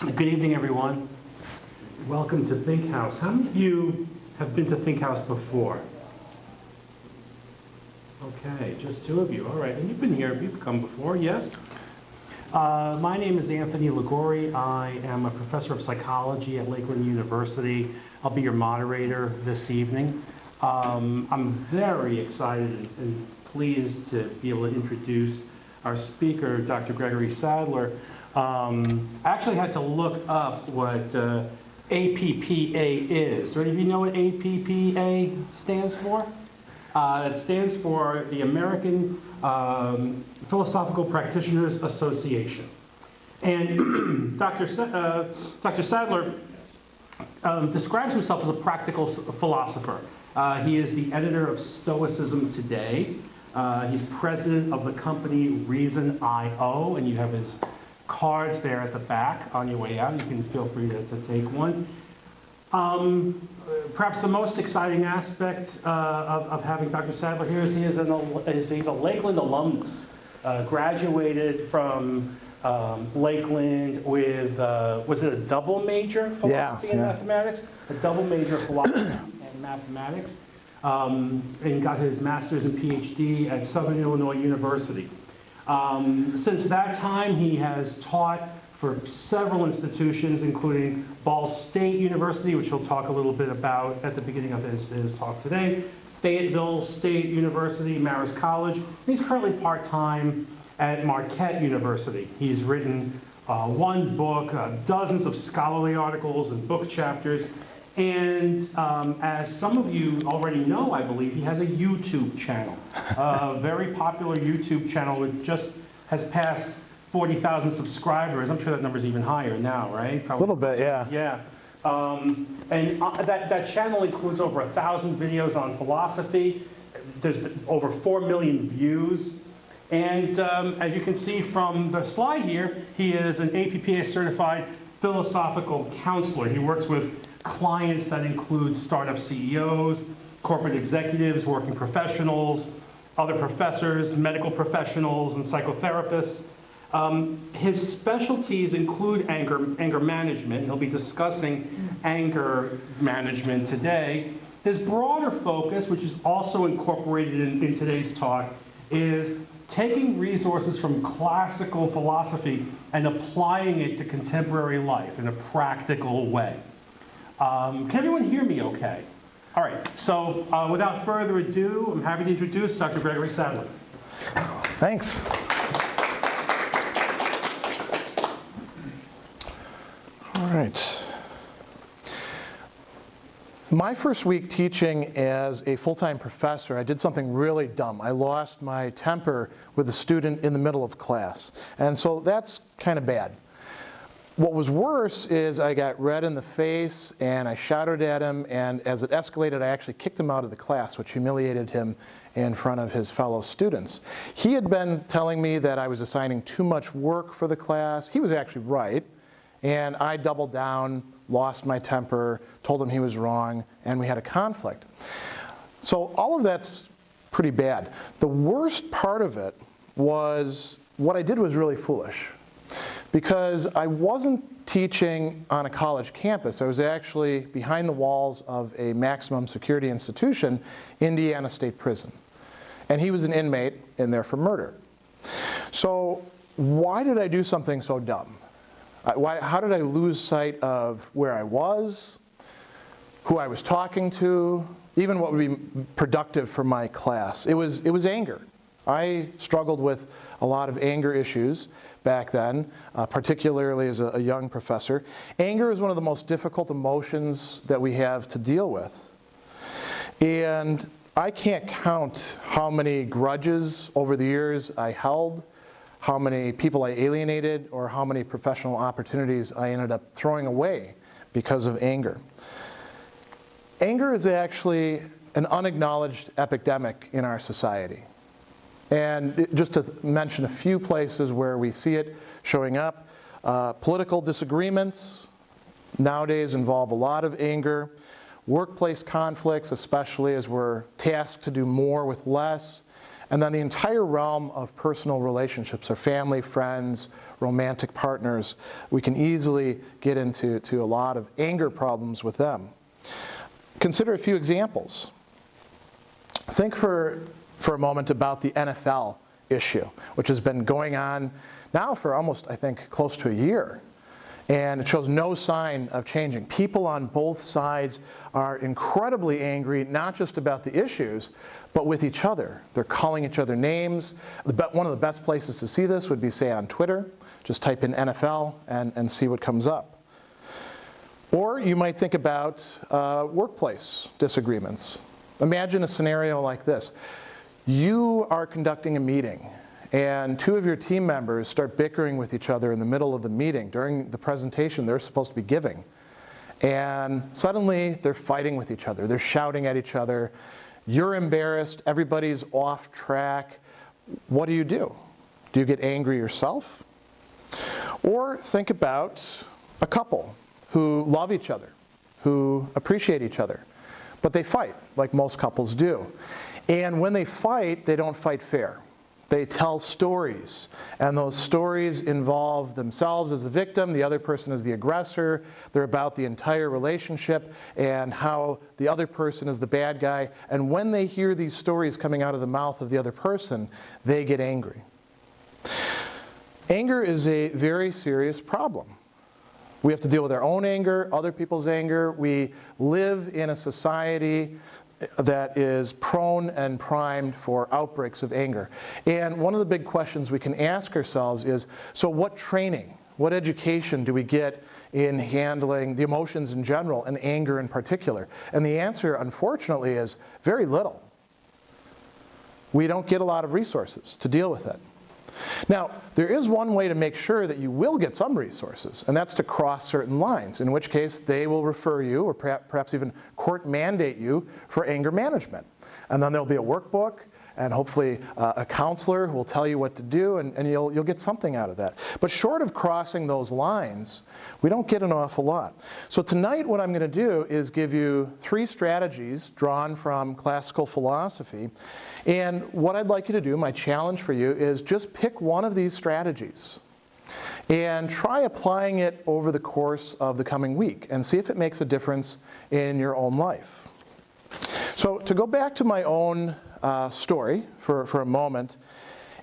Good evening, everyone. Welcome to ThinkHaus. How many of you have been to ThinkHaus before? Okay, just two of you. All right, and you've been here. You've come before, yes? My name is Anthony Ligori. I am a professor of psychology at Lakeland University. I'll be your moderator this evening. I'm very excited and pleased to be able to introduce our speaker, Dr. Greg Sadler. I actually had to look up what APPA is. Do any of you know what APPA stands for? It stands for the American Philosophical Practitioners Association. And Dr. Sadler describes himself as a practical philosopher. He is the editor of Stoicism Today. He's president of the company Reason.io, and you have his cards there at the back on your way out. You can feel free to take one. Perhaps the most exciting aspect of having Dr. Sadler here is he's a Lakeland alumnus. Graduated from Lakeland with, was it a double major, philosophy and mathematics? A double major, philosophy and mathematics. And got his master's and PhD at Southern Illinois University. Since that time, he has taught for several institutions, including Ball State University, which he'll talk a little bit about at the beginning of his talk today, Fayetteville State University, Marist College. He's currently part-time at Marquette University. He's written one book, dozens of scholarly articles and book chapters, and as some of you already know, I believe, he has a YouTube channel, a very popular YouTube channel that just has passed 40,000 subscribers. I'm sure that number's even higher now, right? Probably. A little bit, yeah. Yeah. And that channel includes over 1,000 videos on philosophy. There's over 4 million views. And as you can see from the slide here, he is an APPA certified philosophical counselor. He works with clients that include startup CEOs, corporate executives, working professionals, other professors, medical professionals, and psychotherapists. His specialties include anger management. He'll be discussing anger management today. His broader focus, which is also incorporated in today's talk, is taking resources from classical philosophy and applying it to contemporary life in a practical way. Can everyone hear me okay? All right, so without further ado, I'm happy to introduce Dr. Gregory Sadler. Thanks. All right. My first week teaching as a full-time professor, I did something really dumb. I lost my temper with a student in the middle of class. And so that's kind of bad. What was worse is I got red in the face and I shouted at him, and as it escalated, I actually kicked him out of the class, which humiliated him in front of his fellow students. He had been telling me that I was assigning too much work for the class. He was actually right, and I doubled down, lost my temper, told him he was wrong, and we had a conflict. So all of that's pretty bad. The worst part of it was what I did was really foolish. Because I wasn't teaching on a college campus. I was actually behind the walls of a maximum security institution, Indiana State Prison. And he was an inmate in there for murder. So why did I do something so dumb? How did I lose sight of where I was, who I was talking to, even what would be productive for my class? It was anger. I struggled with a lot of anger issues back then, particularly as a young professor. Anger is one of the most difficult emotions that we have to deal with. And I can't count how many grudges over the years I held, how many people I alienated, or how many professional opportunities I ended up throwing away because of anger. Anger is actually an unacknowledged epidemic in our society. And just to mention a few places where we see it showing up, political disagreements nowadays involve a lot of anger. Workplace conflicts, especially as we're tasked to do more with less. And then the entire realm of personal relationships, our family, friends, romantic partners, we can easily get into a lot of anger problems with them. Consider a few examples. Think for a moment about the NFL issue, which has been going on now for almost, I think, close to a year. And it shows no sign of changing. People on both sides are incredibly angry, not just about the issues, but with each other. They're calling each other names. One of the best places to see this would be, say, on Twitter. Just type in NFL and see what comes up. Or you might think about workplace disagreements. Imagine a scenario like this. You are conducting a meeting, and two of your team members start bickering with each other in the middle of the meeting during the presentation they're supposed to be giving. And suddenly they're fighting with each other. They're shouting at each other. You're embarrassed. Everybody's off track. What do? Do you get angry yourself? Or think about a couple who love each other, who appreciate each other, but they fight like most couples do. And when they fight, they don't fight fair. They tell stories, and those stories involve themselves as the victim, the other person as the aggressor. They're about the entire relationship and how the other person is the bad guy. And when they hear these stories coming out of the mouth of the other person, they get angry. Anger is a very serious problem. We have to deal with our own anger, other people's anger. We live in a society that is prone and primed for outbreaks of anger. And one of the big questions we can ask ourselves is, so what training, what education do we get in handling the emotions in general and anger in particular? And the answer, unfortunately, is very little. We don't get a lot of resources to deal with it. Now, there is one way to make sure that you will get some resources, and that's to cross certain lines, in which case they will refer you, or perhaps even court mandate you, for anger management. And then there'll be a workbook, and hopefully a counselor who will tell you what to do, and you'll get something out of that. But short of crossing those lines, we don't get an awful lot. So tonight what I'm going to do is give you 3 strategies drawn from classical philosophy. And what I'd like you to do, my challenge for you, is just pick one of these strategies and try applying it over the course of the coming week and see if it makes a difference in your own life. So to go back to my own story for a moment,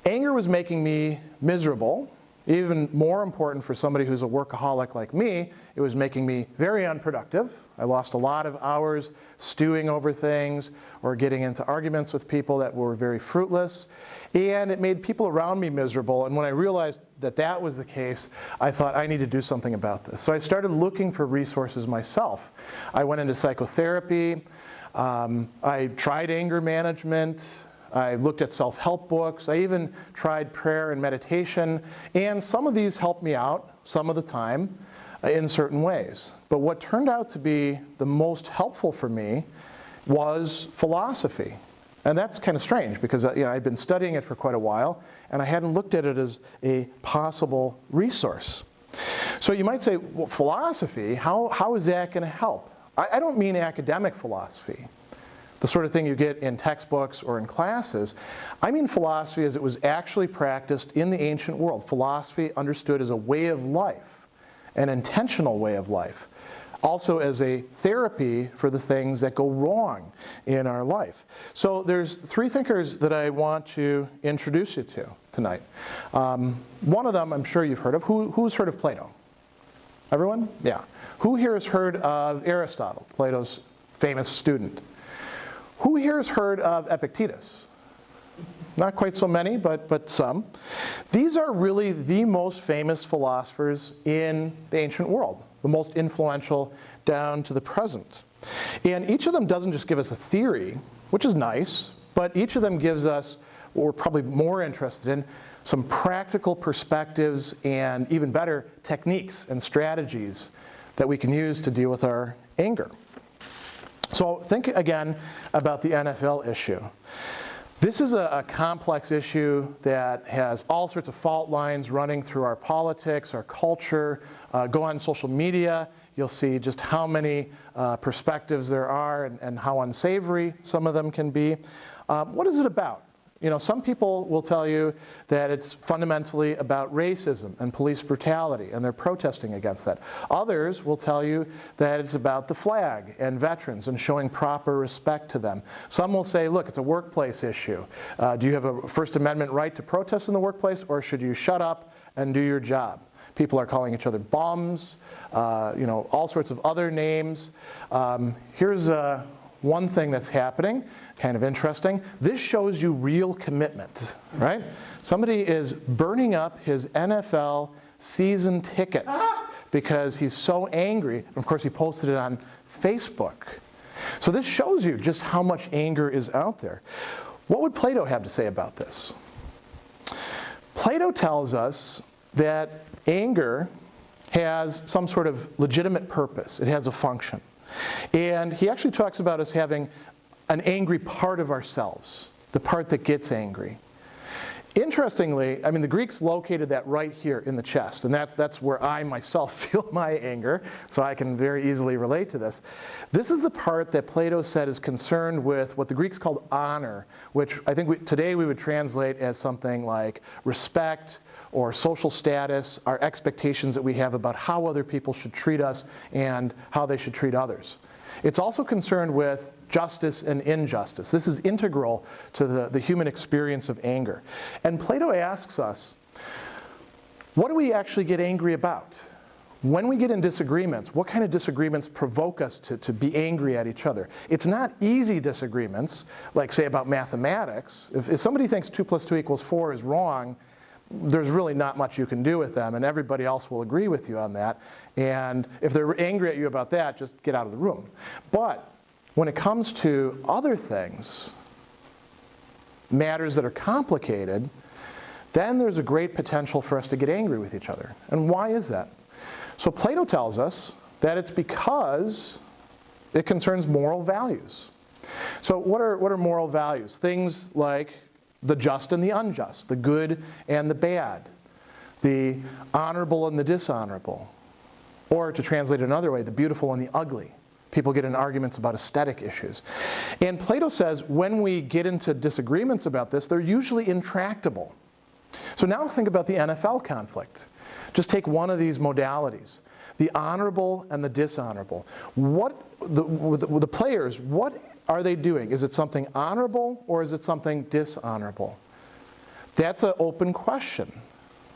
anger was making me miserable. Even more important for somebody who's a workaholic like me, it was making me very unproductive. I lost a lot of hours stewing over things or getting into arguments with people that were very fruitless. And it made people around me miserable. And when I realized that that was the case, I thought I need to do something about this. So I started looking for resources myself. I went into psychotherapy. I tried anger management. I looked at self-help books. I even tried prayer and meditation. And some of these helped me out some of the time in certain ways. But what turned out to be the most helpful for me was philosophy. And that's kind of strange because I'd been studying it for quite a while, and I hadn't looked at it as a possible resource. So you might say, well, philosophy, how is that going to help? I don't mean academic philosophy, the sort of thing you get in textbooks or in classes. I mean philosophy as it was actually practiced in the ancient world. Philosophy understood as a way of life, an intentional way of life. Also as a therapy for the things that go wrong in our life. So there's 3 thinkers that I want to introduce you to tonight. One of them I'm sure you've heard of. Who's heard of Plato? Everyone? Yeah. Who here has heard of Aristotle, Plato's famous student? Who here has heard of Epictetus? Not quite so many, but some. These are really the most famous philosophers in the ancient world, the most influential down to the present. And each of them doesn't just give us a theory, which is nice, but each of them gives us what we're probably more interested in, some practical perspectives and even better techniques and strategies that we can use to deal with our anger. So think again about the NFL issue. This is a complex issue that has all sorts of fault lines running through our politics, our culture. Go on social media, you'll see just how many perspectives there are and how unsavory some of them can be. What is it about? Some people will tell you that it's fundamentally about racism and police brutality, and they're protesting against that. Others will tell you that it's about the flag and veterans and showing proper respect to them. Some will say, look, it's a workplace issue. Do you have a First Amendment right to protest in the workplace, or should you shut up and do your job? People are calling each other bums, all sorts of other names. Here's one thing that's happening, kind of interesting. This shows you real commitment, right? Somebody is burning up his NFL season tickets because he's so angry. Of course, he posted it on Facebook. So this shows you just how much anger is out there. What would Plato have to say about this? Plato tells us that anger has some sort of legitimate purpose. It has a function. And he actually talks about us having an angry part of ourselves, the part that gets angry. Interestingly, the Greeks located that right here in the chest, and that's where I myself feel my anger, so I can very easily relate to this. This is the part that Plato said is concerned with what the Greeks called honor, which I think today we would translate as something like respect, or social status, our expectations that we have about how other people should treat us and how they should treat others. It's also concerned with justice and injustice. This is integral to the human experience of anger. And Plato asks us, what do we actually get angry about? When we get in disagreements, what kind of disagreements provoke us to be angry at each other? It's not easy disagreements, like say about mathematics. If somebody thinks 2 + 2 = 4 is wrong, there's really not much you can do with them, and everybody else will agree with you on that. And if they're angry at you about that, just get out of the room. But when it comes to other things, matters that are complicated, then there's a great potential for us to get angry with each other. And why is that? So Plato tells us that it's because it concerns moral values. So what are moral values? Things like the just and the unjust, the good and the bad, the honorable and the dishonorable. Or to translate it another way, the beautiful and the ugly. People get in arguments about aesthetic issues. And Plato says when we get into disagreements about this, they're usually intractable. So now think about the NFL conflict. Just take one of these modalities, the honorable and the dishonorable. The players, what are they doing? Is it something honorable or is it something dishonorable? That's an open question.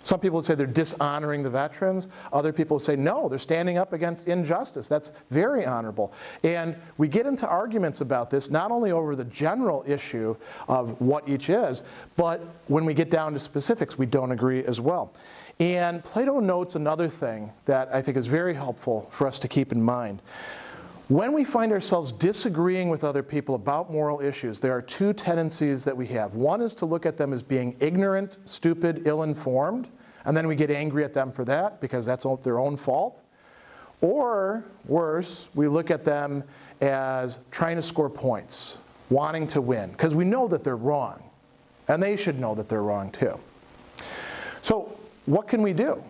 Some people would say they're dishonoring the veterans. Other people would say, no, they're standing up against injustice. That's very honorable. And we get into arguments about this, not only over the general issue of what each is, but when we get down to specifics, we don't agree as well. And Plato notes another thing that I think is very helpful for us to keep in mind. When we find ourselves disagreeing with other people about moral issues, there are two tendencies that we have. One is to look at them as being ignorant, stupid, ill-informed, and then we get angry at them for that because that's their own fault. Or, worse, we look at them as trying to score points, wanting to win, because we know that they're wrong, and they should know that they're wrong too. So, what can we do?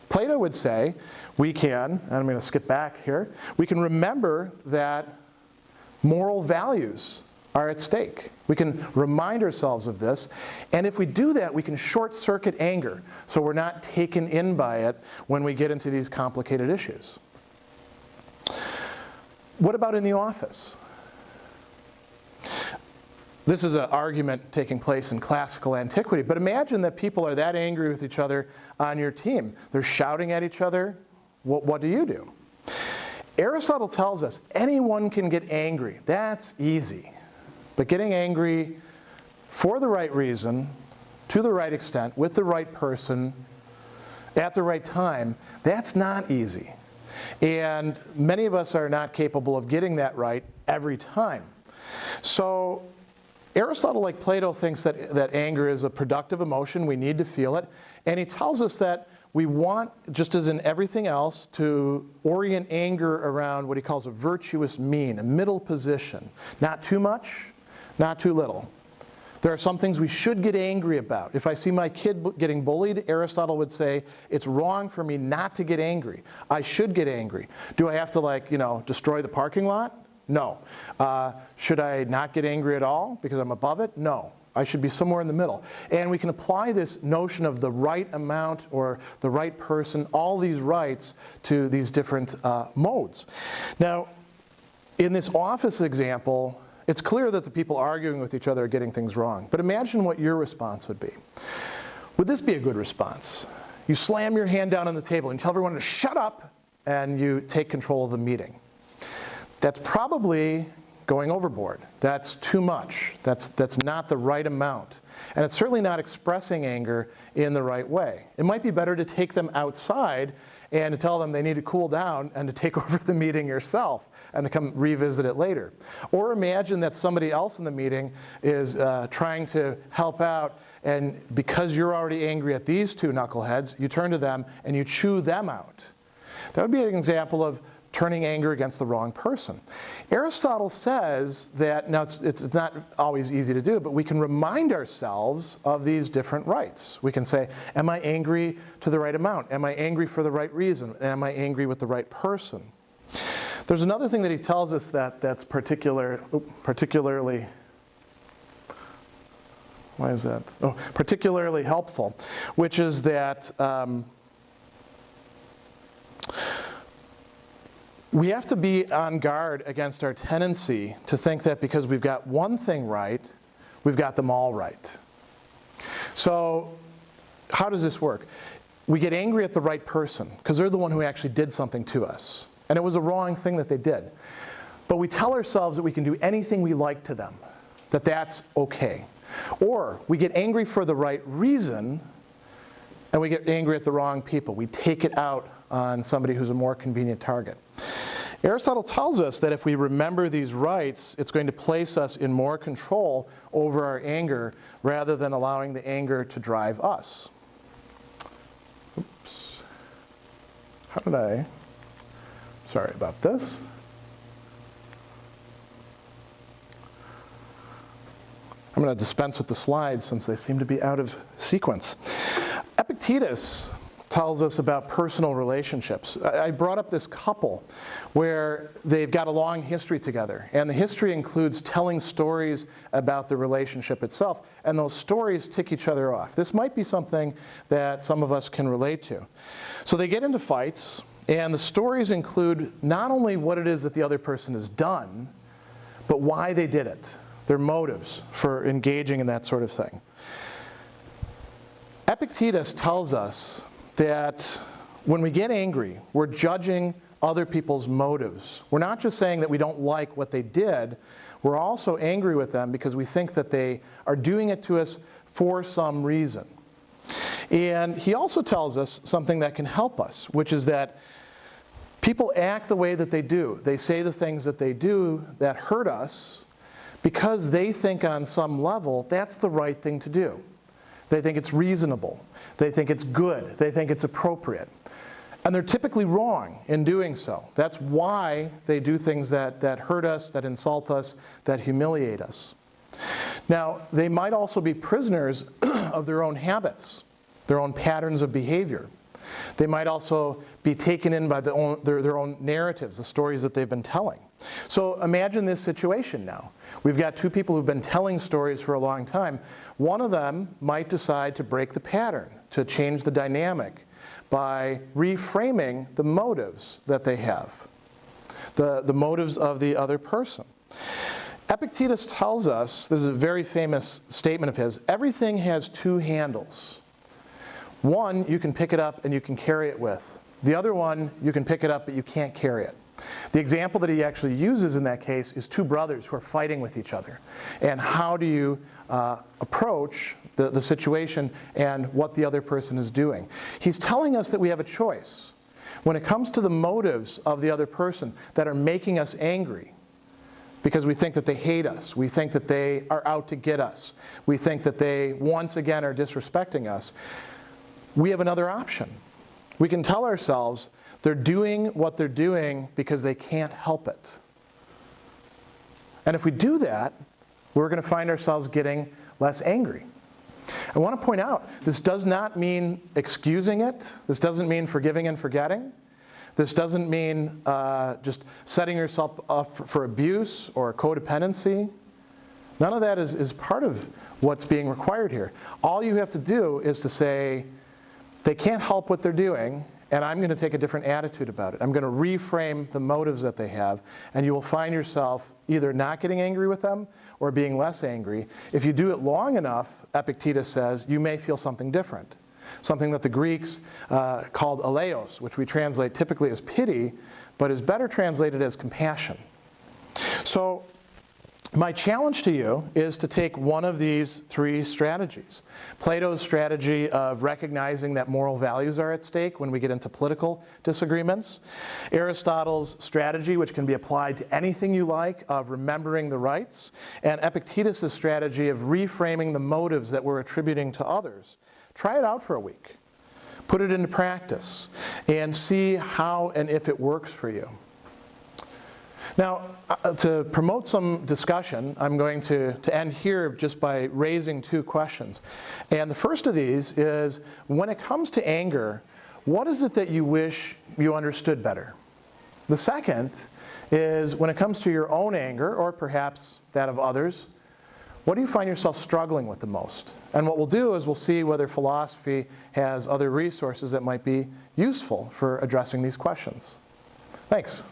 Plato would say we can, and I'm going to skip back here, we can remember that moral values are at stake. We can remind ourselves of this, and if we do that, we can short-circuit anger, so we're not taken in by it when we get into these complicated issues. What about in the office? This is an argument taking place in classical antiquity, but imagine that people are that angry with each other on your team. They're shouting at each other. What do you do? Aristotle tells us anyone can get angry. That's easy. But getting angry for the right reason, to the right extent, with the right person, at the right time, that's not easy. And many of us are not capable of getting that right every time. So Aristotle, like Plato, thinks that anger is a productive emotion. We need to feel it. And he tells us that we want, just as in everything else, to orient anger around what he calls a virtuous mean, a middle position. Not too much, not too little. There are some things we should get angry about. If I see my kid getting bullied, Aristotle would say, it's wrong for me not to get angry. I should get angry. Do I have to, destroy the parking lot? No. Should I not get angry at all because I'm above it? No. I should be somewhere in the middle. And we can apply this notion of the right amount or the right person, all these rights, to these different modes. Now, in this office example, it's clear that the people arguing with each other are getting things wrong. But imagine what your response would be. Would this be a good response? You slam your hand down on the table and tell everyone to shut up, and you take control of the meeting. That's probably going overboard. That's too much. That's not the right amount. And it's certainly not expressing anger in the right way. It might be better to take them outside and to tell them they need to cool down and to take over the meeting yourself and to come revisit it later. Or imagine that somebody else in the meeting is trying to help out, and because you're already angry at these two knuckleheads, you turn to them and you chew them out. That would be an example of turning anger against the wrong person. Aristotle says that, now it's not always easy to do, but we can remind ourselves of these different rights. We can say, am I angry to the right amount? Am I angry for the right reason? Am I angry with the right person? There's another thing that he tells us that's particularly, why is that? Oh, particularly helpful, which is that we have to be on guard against our tendency to think that because we've got one thing right, we've got them all right. So how does this work? We get angry at the right person because they're the one who actually did something to us. And it was a wrong thing that they did. But we tell ourselves that we can do anything we like to them, that that's okay. Or we get angry for the right reason, and we get angry at the wrong people. We take it out on somebody who's a more convenient target. Aristotle tells us that if we remember these rights, it's going to place us in more control over our anger rather than allowing the anger to drive us. Oops. How did I? Sorry about this. I'm going to dispense with the slides since they seem to be out of sequence. Epictetus tells us about personal relationships. I brought up this couple where they've got a long history together, and the history includes telling stories about the relationship itself, and those stories tick each other off. This might be something that some of us can relate to. So they get into fights, and the stories include not only what it is that the other person has done, but why they did it, their motives for engaging in that sort of thing. Epictetus tells us that when we get angry, we're judging other people's motives. We're not just saying that we don't like what they did, we're also angry with them because we think that they are doing it to us for some reason. And he also tells us something that can help us, which is that people act the way that they do. They say the things that they do that hurt us because they think on some level that's the right thing to do. They think it's reasonable. They think it's good. They think it's appropriate. And they're typically wrong in doing so. That's why they do things that hurt us, that insult us, that humiliate us. Now, they might also be prisoners of their own habits, their own patterns of behavior. They might also be taken in by their own narratives, the stories that they've been telling. So imagine this situation now. We've got two people who've been telling stories for a long time. One of them might decide to break the pattern, to change the dynamic by reframing the motives that they have, the motives of the other person. Epictetus tells us, there's a very famous statement of his, everything has two handles. One, you can pick it up and you can carry it with. The other one, you can pick it up but you can't carry it. The example that he actually uses in that case is two brothers who are fighting with each other. And how do you approach the situation and what the other person is doing? He's telling us that we have a choice. When it comes to the motives of the other person that are making us angry, because we think that they hate us, we think that they are out to get us, we think that they once again are disrespecting us, we have another option. We can tell ourselves they're doing what they're doing because they can't help it. And if we do that, we're going to find ourselves getting less angry. I want to point out, this does not mean excusing it. This doesn't mean forgiving and forgetting. This doesn't mean just setting yourself up for abuse or codependency. None of that is part of what's being required here. All you have to do is to say, they can't help what they're doing, and I'm going to take a different attitude about it. I'm going to reframe the motives that they have, and you will find yourself either not getting angry with them or being less angry. If you do it long enough, Epictetus says, you may feel something different. Something that the Greeks called eleos, which we translate typically as pity, but is better translated as compassion. So my challenge to you is to take one of these three strategies. Plato's strategy of recognizing that moral values are at stake when we get into political disagreements. Aristotle's strategy, which can be applied to anything you like, of remembering the rights. And Epictetus' strategy of reframing the motives that we're attributing to others. Try it out for a week. Put it into practice and see how and if it works for you. Now, to promote some discussion, I'm going to end here just by raising two questions. And the first of these is, when it comes to anger, what is it that you wish you understood better? The second is, when it comes to your own anger, or perhaps that of others, what do you find yourself struggling with the most? And what we'll do is we'll see whether philosophy has other resources that might be useful for addressing these questions. Thanks.